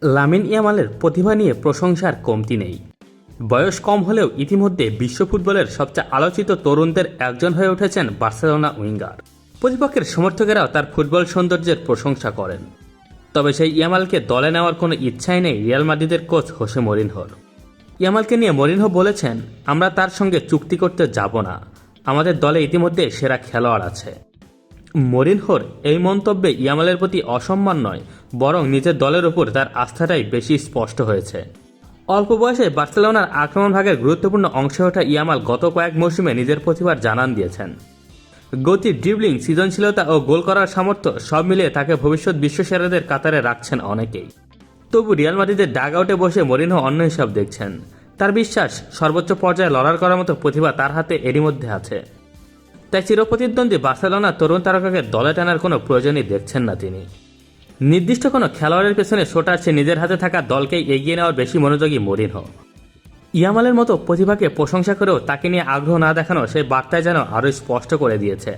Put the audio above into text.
Lamine ইয়ামালের প্রতিভা নিয়ে প্রশংসার কমতি নেই। বয়স কম হলেও ইতিমধ্যে বিশ্ব ফুটবলের সবচেয়ে আলোচিত তরুণদের একজন হয়ে উঠেছেন বার্সেলোনা উইঙ্গার। প্রতিপক্ষের সমর্থকেরাও তার ফুটবল সৌন্দর্যের প্রশংসা করেন। তবে সেই ইয়ামালকে দলে নেওয়ার কোনো ইচ্ছাই নেই রিয়াল মাদ্রিদের কোচ হোসে মরিনহোর। ইয়ামালকে নিয়ে মরিনহো বলেছেন, আমরা তার সঙ্গে চুক্তি করতে যাব না, আমাদের দলে ইতিমধ্যে সেরা খেলোয়াড় আছে। মরিনহোর এই মন্তব্যে ইয়ামালের প্রতি অসম্মান নয়, বরং নিজের দলের উপর তার আস্থাটাই বেশি স্পষ্ট হয়েছে। অল্প বয়সে বার্সেলোনার আক্রমণ ভাগের গুরুত্বপূর্ণ অংশে ওঠা ইয়ামাল গত কয়েক মৌসুমে নিজের প্রতিভার জানান দিয়েছেন। গতি, ড্রিবলিং, সৃজনশীলতা ও গোল করার সামর্থ্য সব মিলিয়ে তাকে ভবিষ্যৎ বিশ্বসেরাদের কাতারে রাখছেন অনেকেই। তবু রিয়াল মাদ্রিদের ডাগ আউটে বসে মরিনহো অন্য হিসাব দেখছেন। তার বিশ্বাস, সর্বোচ্চ পর্যায়ে লড়ার করার মতো প্রতিভা তার হাতে এরই মধ্যে আছে। তাই চিরপ্রতিদ্বন্দ্বী বার্সেলোনার তরুণ তারকাকে দলে টানার কোনো প্রয়োজনই দেখছেন না তিনি। নির্দিষ্ট কোনো খেলোয়াড়ের পেছনে ছোটার চেয়ে নিজের হাতে থাকা দলকেই এগিয়ে নেওয়ার বেশি মনোযোগী মরিনহো। ইয়ামালের মতো প্রতিভাকে প্রশংসা করেও তাকে নিয়ে আগ্রহ না দেখানো সেই বার্তায় যেন আরও স্পষ্ট করে দিয়েছে।